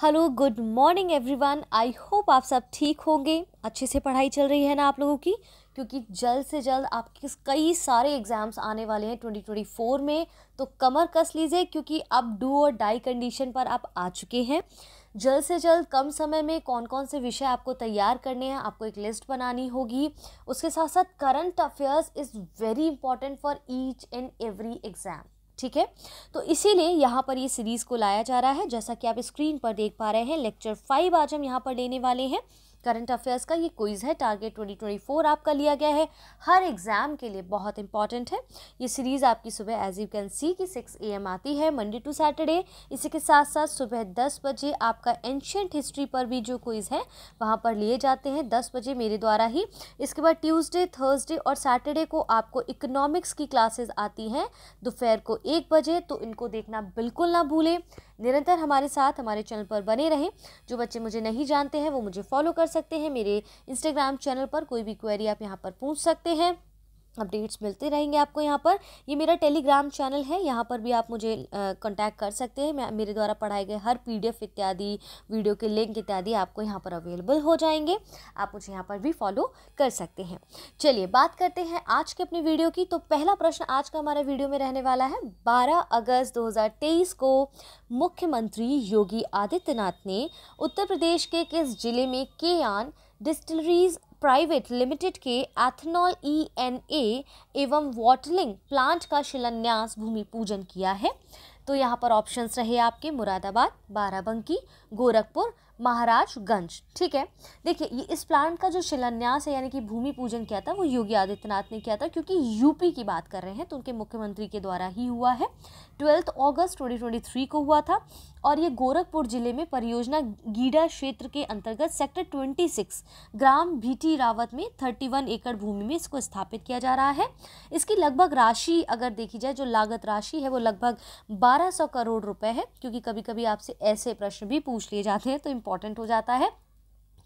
Hello good morning everyone. I hope आप सब ठीक होंगे। अच्छे से पढ़ाई चल रही है ना आप लोगों की, क्योंकि जल्द से जल्द आपके कई सारे एग्जाम्स आने वाले हैं 2024 में। तो कमर कस लीजिए, क्योंकि अब डू और डाई कंडीशन पर आप आ चुके हैं। जल्द से जल्द कम समय में कौन कौन से विषय आपको तैयार करने हैं, आपको एक लिस्ट बनानी होगी। उसके साथ साथ current affairs is very important for each and every exam. ठीक है, तो इसीलिए यहाँ पर ये सीरीज़ को लाया जा रहा है। जैसा कि आप स्क्रीन पर देख पा रहे हैं, लेक्चर 5 आज हम यहाँ पर लेने वाले हैं। करंट अफेयर्स का ये क्विज़ है, टारगेट 2024 आपका लिया गया है, हर एग्ज़ाम के लिए बहुत इंपॉर्टेंट है। ये सीरीज़ आपकी सुबह एज यू कैन सी कि 6 AM आती है मंडे टू सैटरडे। इसी के साथ साथ सुबह 10 बजे आपका एंशिएंट हिस्ट्री पर भी जो क्विज़ है वहाँ पर लिए जाते हैं 10 बजे मेरे द्वारा ही। इसके बाद ट्यूसडे, थर्सडे और सैटरडे को आपको इकोनॉमिक्स की क्लासेस आती हैं दोपहर को 1 बजे। तो इनको देखना बिल्कुल ना भूलें, निरंतर हमारे साथ हमारे चैनल पर बने रहें। जो बच्चे मुझे नहीं जानते हैं वो मुझे फॉलो कर सकते हैं मेरे इंस्टाग्राम चैनल पर। कोई भी क्वेरी आप यहाँ पर पूछ सकते हैं, अपडेट्स मिलते रहेंगे आपको यहाँ पर। ये मेरा टेलीग्राम चैनल है, यहाँ पर भी आप मुझे कांटेक्ट कर सकते हैं। मेरे द्वारा पढ़ाए गए हर PDF इत्यादि, वीडियो के लिंक इत्यादि आपको यहाँ पर अवेलेबल हो जाएंगे। आप मुझे यहाँ पर भी फॉलो कर सकते हैं। चलिए बात करते हैं आज के अपनी वीडियो की। तो पहला प्रश्न आज का हमारे वीडियो में रहने वाला है, 12 अगस्त 2023 को मुख्यमंत्री योगी आदित्यनाथ ने उत्तर प्रदेश के किस जिले में केयान डिस्टिलरीज प्राइवेट लिमिटेड के एथेनॉल ENA एवं वॉटलिंग प्लांट का शिलान्यास भूमि पूजन किया है? तो यहाँ पर ऑप्शंस रहे आपके मुरादाबाद, बाराबंकी, गोरखपुर, महाराजगंज। ठीक है, देखिए ये इस प्लांट का जो शिलान्यास है यानी कि भूमि पूजन किया था वो योगी आदित्यनाथ ने किया था, क्योंकि यूपी की बात कर रहे हैं तो उनके मुख्यमंत्री के द्वारा ही हुआ है। 12 अगस्त 2023 को हुआ था और ये गोरखपुर जिले में परियोजना गीडा क्षेत्र के अंतर्गत सेक्टर 26 ग्राम भीटी रावत में 31 एकड़ भूमि में इसको स्थापित किया जा रहा है। इसकी लगभग राशि अगर देखी जाए, जो लागत राशि है वो लगभग 1200 करोड़ रुपए है, क्योंकि कभी कभी आपसे ऐसे प्रश्न भी पूछ लिए जाते हैं तो इम्पोर्टेंट हो जाता है।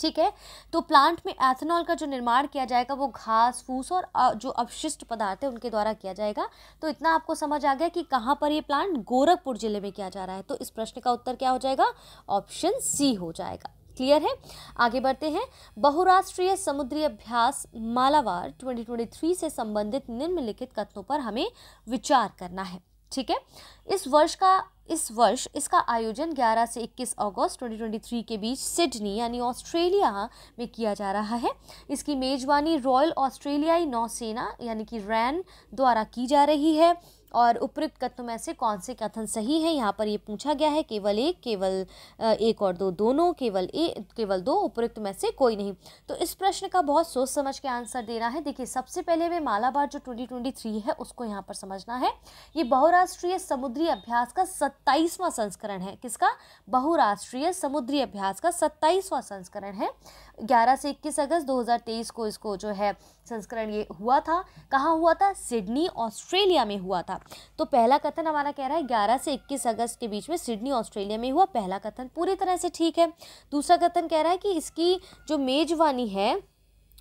ठीक है, तो प्लांट में एथेनॉल का जो निर्माण किया जाएगा वो घास फूस और जो अपशिष्ट पदार्थ है उनके द्वारा किया जाएगा। तो इतना आपको समझ आ गया कि कहाँ पर ये प्लांट गोरखपुर जिले में किया जा रहा है। तो इस प्रश्न का उत्तर क्या हो जाएगा? ऑप्शन सी हो जाएगा। क्लियर है? आगे बढ़ते हैं। बहुराष्ट्रीय समुद्री अभ्यास मालाबार 2023 से संबंधित निम्नलिखित कथनों पर हमें विचार करना है। ठीक है, इस वर्ष इसका आयोजन 11 से 21 अगस्त 2023 के बीच सिडनी यानी ऑस्ट्रेलिया में किया जा रहा है। इसकी मेजबानी रॉयल ऑस्ट्रेलियाई नौसेना यानी कि रैन द्वारा की जा रही है। और उपयुक्त कथनों में से कौन से कथन सही है, यहाँ पर ये पूछा गया है। केवल एक और दो, दोनों, केवल दो, उपयुक्त में से कोई नहीं। तो इस प्रश्न का बहुत सोच समझ के आंसर देना है। देखिए सबसे पहले में मालाबार जो 2023 है उसको यहाँ पर समझना है। ये बहुराष्ट्रीय समुद्री अभ्यास का 27वां संस्करण है। किसका? बहुराष्ट्रीय समुद्री अभ्यास का 27वां संस्करण है। 11 से 21 अगस्त 2023 को इसको जो है संस्करण ये हुआ था। कहाँ हुआ था? सिडनी ऑस्ट्रेलिया में हुआ था। तो पहला कथन हमारा कह रहा है 11 से 21 अगस्त के बीच में सिडनी ऑस्ट्रेलिया में हुआ। पहला कथन पूरी तरह से ठीक है। दूसरा कथन कह रहा है कि इसकी जो मेजबानी है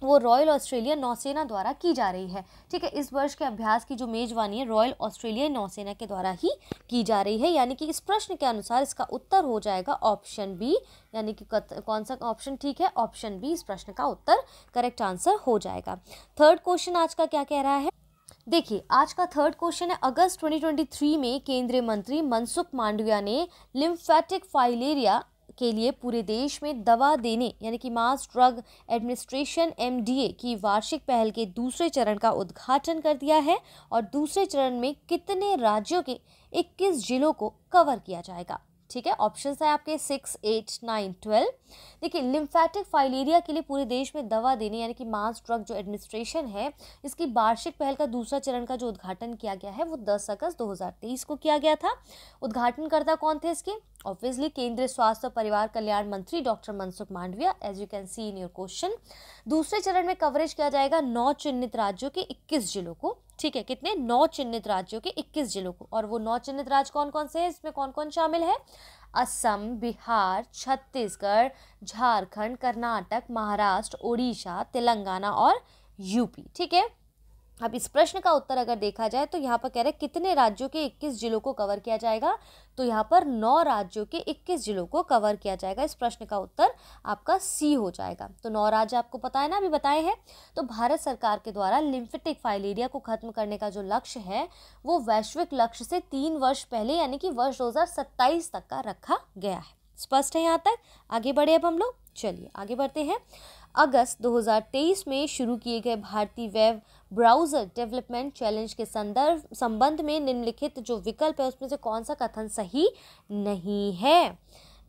वो रॉयल ऑस्ट्रेलिया नौसेना द्वारा की जा रही है। ठीक है, इस वर्ष के अभ्यास की जो मेजबानी है रॉयल ऑस्ट्रेलिया नौसेना के द्वारा ही की जा रही है। यानी कि इस प्रश्न के अनुसार इसका उत्तर हो जाएगा ऑप्शन बी। यानी कि कौन सा ऑप्शन ठीक है? ऑप्शन बी इस प्रश्न का उत्तर करेक्ट आंसर हो जाएगा। थर्ड क्वेश्चन आज का क्या कह रहा है? देखिए आज का थर्ड क्वेश्चन है, अगस्त 2023 में केंद्रीय मंत्री मनसुख मांडविया ने लिम्फेटिक फाइलेरिया के लिए पूरे देश में दवा देने यानी कि मास ड्रग एडमिनिस्ट्रेशन MDA की वार्षिक पहल के दूसरे चरण का उद्घाटन कर दिया है। और दूसरे चरण में कितने राज्यों के 21 जिलों को कवर किया जाएगा? ठीक है, ऑप्शंस है आपके 6, 8, 9, 12। देखिए लिम्फेटिक फाइलेरिया के लिए पूरे देश में दवा देने यानी कि मास ड्रग जो एडमिनिस्ट्रेशन है इसकी वार्षिक पहल का दूसरा चरण का जो उद्घाटन किया गया है वो 10 अगस्त 2023 को किया गया था। उद्घाटनकर्ता कौन थे इसके? ऑब्वियसली केंद्रीय स्वास्थ्य और परिवार कल्याण मंत्री doctor Mansukh Mandaviya, as you can see in your question. दूसरे चरण में कवरेज किया जाएगा 9 चिन्हित राज्यों के 21 जिलों को। ठीक है, कितने? 9 चिन्हित राज्यों के 21 जिलों को। और वो 9 चिन्हित राज्य कौन कौन से हैं? इसमें कौन कौन शामिल है? असम, बिहार, छत्तीसगढ़, झारखंड, कर्नाटक, महाराष्ट्र, उड़ीसा, तेलंगाना और यूपी। ठीक है, अब इस प्रश्न का उत्तर अगर देखा जाए तो यहाँ पर कह रहे हैं कितने राज्यों के 21 जिलों को कवर किया जाएगा, तो यहाँ पर 9 राज्यों के 21 जिलों को कवर किया जाएगा। इस प्रश्न का उत्तर आपका सी हो जाएगा। तो 9 राज्य आपको पता है ना, अभी बताए हैं। तो भारत सरकार के द्वारा लिम्फेटिक फाइलेरिया को खत्म करने का जो लक्ष्य है वो वैश्विक लक्ष्य से 3 वर्ष पहले यानी कि वर्ष 2027 तक का रखा गया है। स्पष्ट है यहाँ तक? आगे बढ़े अब हम लोग, चलिए आगे बढ़ते हैं। अगस्त 2023 में शुरू किए गए भारतीय वेब ब्राउज़र डेवलपमेंट चैलेंज के संबंध में निम्नलिखित जो विकल्प है उसमें से कौन सा कथन सही नहीं है?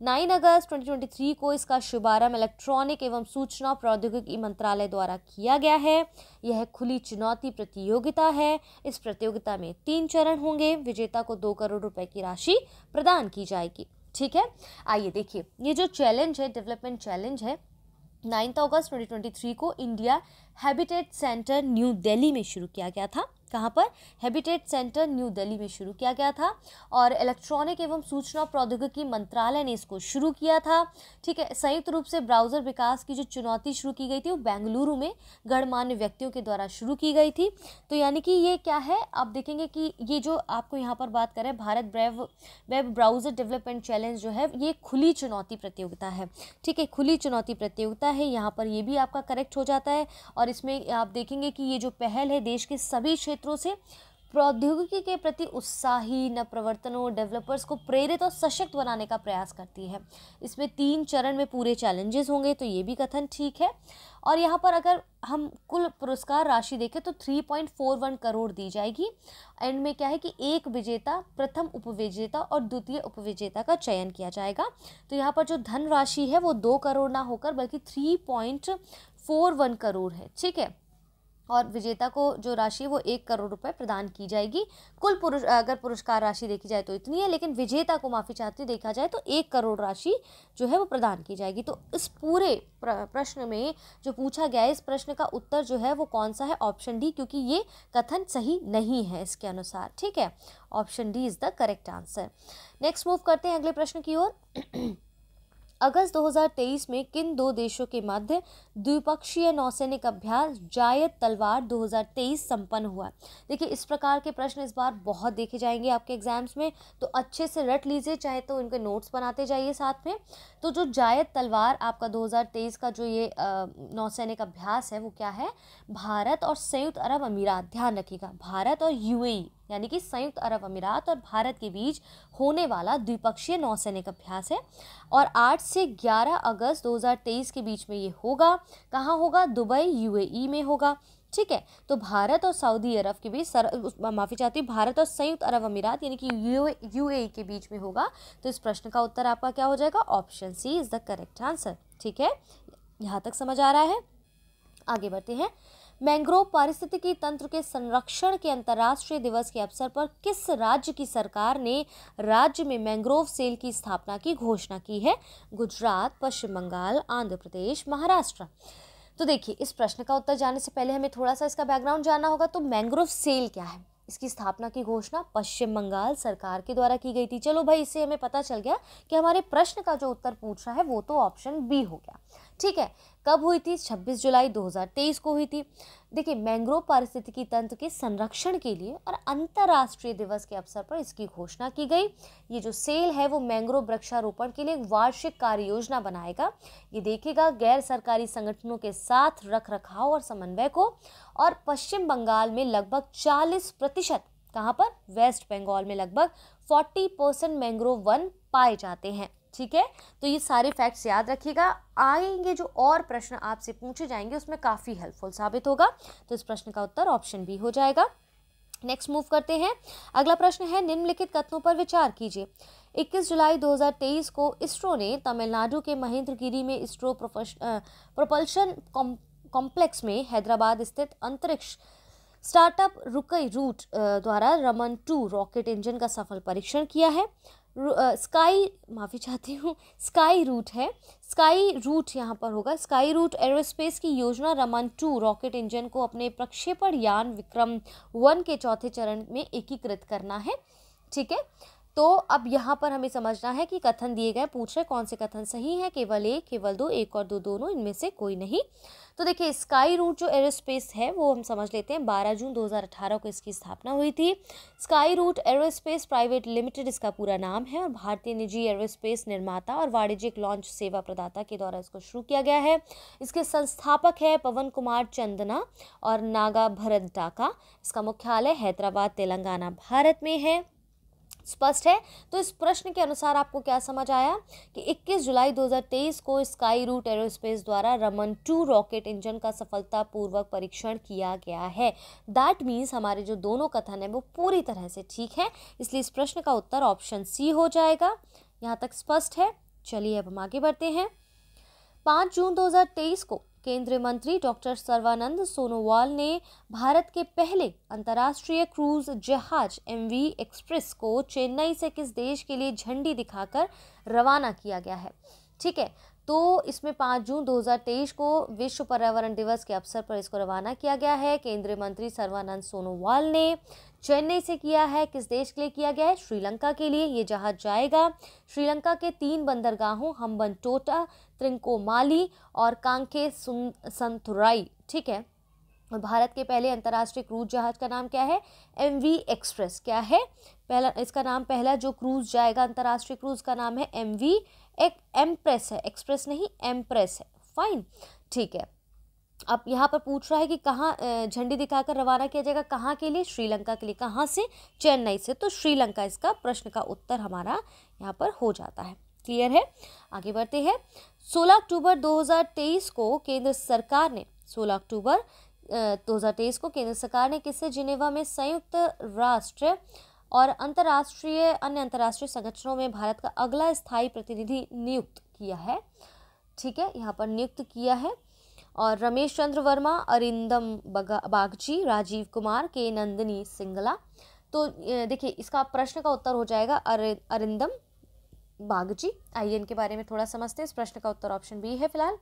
9 अगस्त 2023 को इसका शुभारंभ इलेक्ट्रॉनिक एवं सूचना प्रौद्योगिकी मंत्रालय द्वारा किया गया है। यह खुली चुनौती प्रतियोगिता है। इस प्रतियोगिता में 3 चरण होंगे। विजेता को 2 करोड़ रुपए की राशि प्रदान की जाएगी। ठीक है, आइए देखिए, ये जो चैलेंज है, डेवलपमेंट चैलेंज है, 9 अगस्त 2023 को India habitat centre new Delhi में शुरू किया गया था। कहाँ पर? हैबिटेट सेंटर न्यू दिल्ली में शुरू किया गया था और इलेक्ट्रॉनिक एवं सूचना प्रौद्योगिकी मंत्रालय ने इसको शुरू किया था। ठीक है, संयुक्त रूप से ब्राउज़र विकास की जो चुनौती शुरू की गई थी वो बेंगलुरु में गणमान्य व्यक्तियों के द्वारा शुरू की गई थी। तो यानी कि ये क्या है, आप देखेंगे कि ये जो आपको यहाँ पर बात करें Bharat web browser development challenge जो है ये खुली चुनौती प्रतियोगिता है। ठीक है, खुली चुनौती प्रतियोगिता है, यहाँ पर ये भी आपका करेक्ट हो जाता है। और इसमें आप देखेंगे कि ये जो पहल है देश के सभी क्षेत्रों से प्रौद्योगिकी के प्रति उत्साही नवप्रवर्तनों डेवलपर्स को प्रेरित और सशक्त बनाने का प्रयास करती है। इसमें 3 चरण में पूरे चैलेंजेस होंगे, तो ये भी कथन ठीक है। और यहाँ पर अगर हम कुल पुरस्कार राशि देखें तो 3.41 करोड़ दी जाएगी। एंड में क्या है कि एक विजेता, प्रथम उपविजेता और द्वितीय उपविजेता का चयन किया जाएगा। तो यहाँ पर जो धन राशि है वो 2 करोड़ ना होकर बल्कि 3.41 करोड़ है। ठीक है, और विजेता को जो राशि है वो 1 करोड़ रुपए प्रदान की जाएगी। कुल अगर पुरस्कार राशि देखी जाए तो इतनी है, लेकिन विजेता को माफ़ी चाहती देखा जाए तो 1 करोड़ राशि जो है वो प्रदान की जाएगी। तो इस पूरे प्रश्न में जो पूछा गया है, इस प्रश्न का उत्तर जो है वो कौन सा है? ऑप्शन डी, क्योंकि ये कथन सही नहीं है इसके अनुसार। ठीक है, option D is the correct answer. Next move करते हैं अगले प्रश्न की ओर। अगस्त 2023 में किन 2 देशों के मध्य द्विपक्षीय नौसैनिक अभ्यास जायद तलवार 2023 संपन्न हुआ? देखिए, इस प्रकार के प्रश्न इस बार बहुत देखे जाएंगे आपके एग्जाम्स में, तो अच्छे से रट लीजिए, चाहे तो इनके नोट्स बनाते जाइए साथ में। तो जो जायद तलवार आपका 2023 का जो ये नौसैनिक अभ्यास है वो क्या है? भारत और संयुक्त अरब अमीरात, ध्यान रखिएगा, भारत और यूएई यानी कि संयुक्त अरब अमीरात और भारत के बीच होने वाला द्विपक्षीय नौसैनिक अभ्यास है और 8 से 11 अगस्त 2023 के बीच में ये होगा। कहाँ होगा? दुबई, यूएई में होगा। ठीक है, तो भारत और सऊदी अरब के बीच, माफ़ी चाहती हूँ, भारत और संयुक्त अरब अमीरात यानी कि यूएई के बीच में होगा। तो इस प्रश्न का उत्तर आपका क्या हो जाएगा? Option C is the correct answer. ठीक है, यहाँ तक समझ आ रहा है? आगे बढ़ते हैं। मैंग्रोव पारिस्थितिकी तंत्र के संरक्षण के अंतर्राष्ट्रीय दिवस के अवसर पर किस राज्य की सरकार ने राज्य में मैंग्रोव सेल की स्थापना की घोषणा की है? गुजरात, पश्चिम बंगाल, आंध्र प्रदेश, महाराष्ट्र। तो देखिए, इस प्रश्न का उत्तर जानने से पहले हमें थोड़ा सा इसका बैकग्राउंड जानना होगा। तो मैंग्रोव सेल क्या है? इसकी स्थापना की घोषणा पश्चिम बंगाल सरकार के द्वारा की गई थी। चलो भाई, इससे हमें पता चल गया कि हमारे प्रश्न का जो उत्तर पूछ रहा है वो तो ऑप्शन बी हो गया। ठीक है, कब हुई थी? 26 जुलाई 2023 को हुई थी। देखिए, मैंग्रोव पारिस्थितिकी तंत्र के संरक्षण के लिए और अंतर्राष्ट्रीय दिवस के अवसर पर इसकी घोषणा की गई। ये जो सेल है वो मैंग्रोव वृक्षारोपण के लिए एक वार्षिक कार्य योजना बनाएगा। ये देखेगा गैर सरकारी संगठनों के साथ रख रखाव और समन्वय को। और पश्चिम बंगाल में लगभग 40%, कहाँ पर? वेस्ट बंगाल में लगभग 40% मैंग्रोव वन पाए जाते हैं। ठीक है, तो ये सारे फैक्ट्स याद रखिएगा। आएंगे जो और प्रश्न आपसे पूछे जाएंगे उसमें काफ़ी हेल्पफुल साबित होगा। तो इस प्रश्न का उत्तर ऑप्शन बी हो जाएगा। नेक्स्ट मूव करते हैं। अगला प्रश्न है, निम्नलिखित कथनों पर विचार कीजिए। 21 जुलाई 2023 को इसरो ने तमिलनाडु के महेंद्रगिरी में इसरो प्रोपल्शन कॉम्प्लेक्स में हैदराबाद स्थित अंतरिक्ष स्टार्टअप रुकई रूट द्वारा रमन 2 रॉकेट इंजन का सफल परीक्षण किया है। स्काई रूट है, स्काई रूट यहाँ पर होगा। स्काई रूट एरोस्पेस की योजना रमन 2 रॉकेट इंजन को अपने प्रक्षेपण यान विक्रम 1 के चौथे चरण में एकीकृत करना है। ठीक है, तो अब यहाँ पर हमें समझना है कि कथन दिए गए, पूछ रहे कौन से कथन सही है, केवल एक, केवल दो, एक और दो दोनों, इनमें से कोई नहीं। तो देखिए स्काई रूट जो एरोस्पेस है वो हम समझ लेते हैं, 12 जून 2018 को इसकी स्थापना हुई थी। Skyroot Aerospace Private Limited इसका पूरा नाम है और भारतीय निजी एरोस्पेस निर्माता और वाणिज्यिक लॉन्च सेवा प्रदाता के द्वारा इसको शुरू किया गया है। इसके संस्थापक है पवन कुमार चंदना और नागा भरत डाका। इसका मुख्यालय हैदराबाद तेलंगाना भारत में है। स्पष्ट है। तो इस प्रश्न के अनुसार आपको क्या समझ आया कि 21 जुलाई 2023 को स्काई रूट एरोस्पेस द्वारा रमन 2 रॉकेट इंजन का सफलतापूर्वक परीक्षण किया गया है। दैट मीन्स हमारे जो दोनों कथन है वो पूरी तरह से ठीक है, इसलिए इस प्रश्न का उत्तर ऑप्शन सी हो जाएगा। यहाँ तक स्पष्ट है। चलिए अब हम आगे बढ़ते हैं। 5 जून 2023 को केंद्रीय मंत्री डॉक्टर सर्बानंद सोनोवाल ने भारत के पहले अंतर्राष्ट्रीय क्रूज जहाज MV एक्सप्रेस को चेन्नई से किस देश के लिए झंडी दिखाकर रवाना किया गया है। ठीक है, तो इसमें 5 जून 2023 को विश्व पर्यावरण दिवस के अवसर पर इसको रवाना किया गया है। केंद्रीय मंत्री सर्बानंद सोनोवाल ने चेन्नई से किया है। किस देश के लिए किया गया है? श्रीलंका के लिए ये जहाज जाएगा। श्रीलंका के 3 बंदरगाहों हम्बनटोटा, त्रिंकोमाली और कांके संथुराई। ठीक है, और भारत के पहले अंतर्राष्ट्रीय क्रूज जहाज का नाम क्या है? MV express. क्या है पहला इसका नाम? पहला जो क्रूज जाएगा अंतर्राष्ट्रीय क्रूज का नाम है MV एम्प्रेस है, एक्सप्रेस नहीं एम्प्रेस है। फाइन, ठीक है। अब यहाँ पर पूछ रहा है कि कहाँ झंडी दिखाकर रवाना किया जाएगा, कहाँ के लिए? श्रीलंका के लिए। कहाँ से? चेन्नई से। तो श्रीलंका इसका प्रश्न का उत्तर हमारा यहाँ पर हो जाता है। क्लियर है? आगे बढ़ते हैं। 16 अक्टूबर 2023 को केंद्र सरकार ने 16 अक्टूबर 2023 को केंद्र सरकार ने किससे जिनेवा में संयुक्त राष्ट्र और अन्य अंतर्राष्ट्रीय संगठनों में भारत का अगला स्थायी प्रतिनिधि नियुक्त किया है। ठीक है, यहाँ पर नियुक्त किया है। और रमेश चंद्र वर्मा, अरिंदम बागची, राजीव कुमार, के नंदिनी सिंगला। तो देखिए इसका प्रश्न का उत्तर हो जाएगा अरिंदम बागची। आइए इनके बारे में थोड़ा समझते हैं। इस प्रश्न का उत्तर ऑप्शन बी है। फिलहाल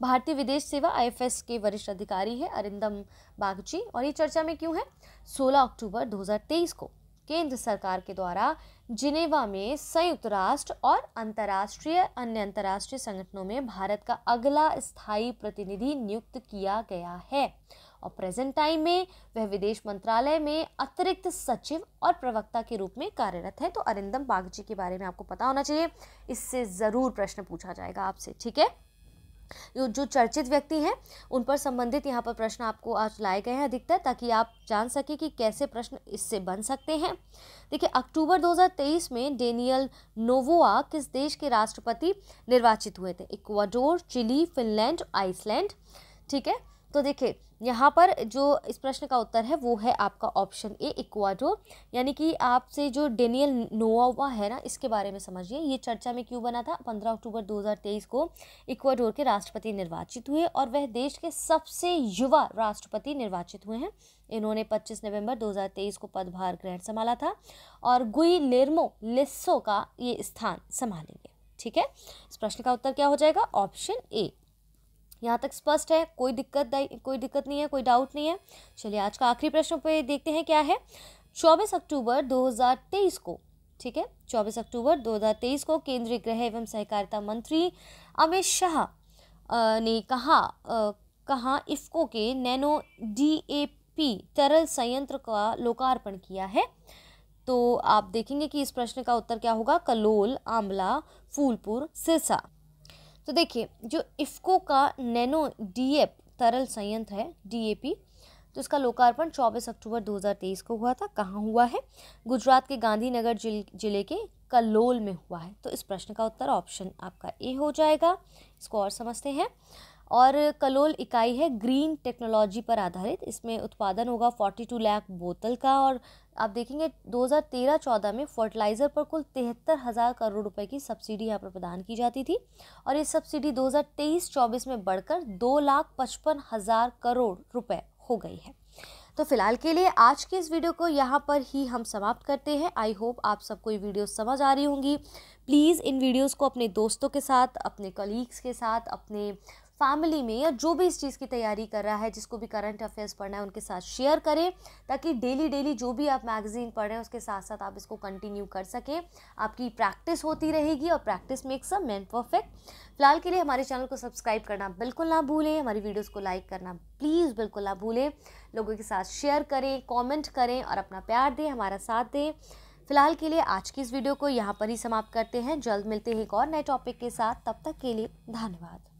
भारतीय विदेश सेवा IFS के वरिष्ठ अधिकारी है अरिंदम बागची। और ये चर्चा में क्यों है? 16 अक्टूबर 2023 को केंद्र सरकार के द्वारा जिनेवा में संयुक्त राष्ट्र और अन्य अंतर्राष्ट्रीय संगठनों में भारत का अगला स्थायी प्रतिनिधि नियुक्त किया गया है। और प्रेजेंट टाइम में वह विदेश मंत्रालय में अतिरिक्त सचिव और प्रवक्ता के रूप में कार्यरत है। तो अरिंदम बागची के बारे में आपको पता होना चाहिए, इससे ज़रूर प्रश्न पूछा जाएगा आपसे। ठीक है, जो चर्चित व्यक्ति हैं उन पर संबंधित यहाँ पर प्रश्न आपको आज लाए गए हैं अधिकतर, ताकि आप जान सके कि कैसे प्रश्न इससे बन सकते हैं। देखिए अक्टूबर 2023 में डेनियल नोवोआ किस देश के राष्ट्रपति निर्वाचित हुए थे? Ecuador, Chile, Finland, Iceland. ठीक है, तो देखिए यहाँ पर जो इस प्रश्न का उत्तर है वो है आपका ऑप्शन ए, इक्वाडोर। यानी कि आपसे जो डेनियल नोवोआ है ना, इसके बारे में समझिए। ये चर्चा में क्यों बना था? 15 अक्टूबर 2023 को इक्वाडोर के राष्ट्रपति निर्वाचित हुए और वह देश के सबसे युवा राष्ट्रपति निर्वाचित हुए हैं। इन्होंने 25 नवंबर 2023 को पदभार ग्रहण संभाला था और गुइलेर्मो लेस्सो का ये स्थान संभालेंगे। ठीक है, इस प्रश्न का उत्तर क्या हो जाएगा? Option A. यहाँ तक स्पष्ट है? कोई दिक्कत नहीं है, कोई डाउट नहीं है। चलिए आज का आखिरी प्रश्न पे देखते हैं क्या है। 24 अक्टूबर 2023 को, ठीक है, 24 अक्टूबर 2023 को केंद्रीय गृह एवं सहकारिता मंत्री अमित शाह ने कहा इफ्को के नैनो DAP तरल संयंत्र का लोकार्पण किया है। तो आप देखेंगे कि इस प्रश्न का उत्तर क्या होगा? कलोल, आंवला, फूलपुर, सिरसा। तो देखिए जो इफ्को का नैनो DAP तरल संयंत्र है DAP, तो इसका लोकार्पण 24 अक्टूबर 2023 को हुआ था। कहाँ हुआ है? गुजरात के गांधीनगर जिले के कलोल में हुआ है। तो इस प्रश्न का उत्तर ऑप्शन आपका ए हो जाएगा। इसको और समझते हैं। और कलोल इकाई है ग्रीन टेक्नोलॉजी पर आधारित। इसमें उत्पादन होगा 42 लाख बोतल का। और आप देखेंगे 2013-14 में फर्टिलाइज़र पर कुल 73,000 करोड़ रुपए की सब्सिडी यहाँ पर प्रदान की जाती थी और ये सब्सिडी 2023-24 में बढ़कर 2,55,000 करोड़ रुपए हो गई है। तो फिलहाल के लिए आज के इस वीडियो को यहाँ पर ही हम समाप्त करते हैं। आई होप आप सबको ये वीडियो समझ आ रही होंगी। प्लीज़ इन वीडियोस को अपने दोस्तों के साथ, अपने कलीग्स के साथ, अपने फैमिली में या जो भी इस चीज़ की तैयारी कर रहा है, जिसको भी करंट अफेयर्स पढ़ना है, उनके साथ शेयर करें, ताकि डेली जो भी आप मैगज़ीन पढ़ रहे हैं उसके साथ साथ आप इसको कंटिन्यू कर सकें। आपकी प्रैक्टिस होती रहेगी और practice makes a man perfect. फिलहाल के लिए हमारे चैनल को सब्सक्राइब करना बिल्कुल ना भूलें, हमारी वीडियोस को लाइक करना प्लीज़ बिल्कुल ना भूलें, लोगों के साथ शेयर करें, कमेंट करें और अपना प्यार दें, हमारा साथ दें। फिलहाल के लिए आज की इस वीडियो को यहाँ पर ही समाप्त करते हैं। जल्द मिलते हैं एक और नए टॉपिक के साथ, तब तक के लिए धन्यवाद।